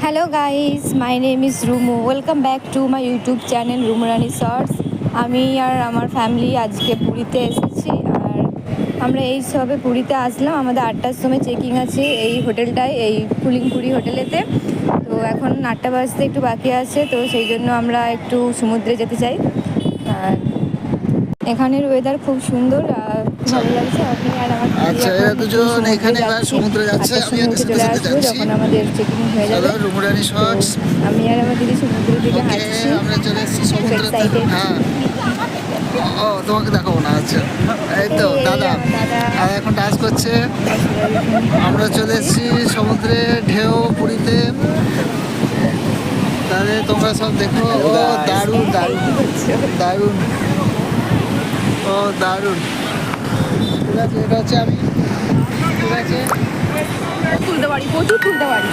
Hello guys, my name is Rumu. Welcome back to my YouTube channel Rumu Rani shorts. আমি আর আমার family আজকে পুরীতে এসেছি। আর আমরা এই সবে পুরীতে আসলাম। আমাদের 8টার সময় চেকিং আছে এই হোটেলটায়, এই পুলিংপুরি হোটেলেতে। তো এখন 8টা বাজতে একটু বাকি আছে, তো সেই জন্য আমরা একটু সমুদ্রে যেতে চাই। আর এখানের ওয়েদার খুব সুন্দর, ভালো লাগছে। আমি আর আমার আচ্ছা, এরা দুজন এখানে সমুদ্রে যাচ্ছে। 8টার সময় উঠে চলে আসবো যখন আমাদের চেকিং হয়ে যাবে। রুমু রানি শর্টস। আমি আর আমার দিদি সমুদ্রের দিকে ওকে, হাঁটছি। আমরা চলে এসেছি সমুদ্রতে। হ্যাঁ, ও তোমাকে দেখাবো না। আচ্ছা, এই তো দাদা এখন ডান্স করছে। আমরা চলে এসেছি সমুদ্রে, ঢেউ পুরীতে। তাহলে তোমরা সব দেখো। ও দারুণ দারুণ দারুণ, ও দারুণ। ঠিক আছে, এটা হচ্ছে আমি। ঠিক আছে, তুলতে পারি, প্রচুর তুলতে পারি।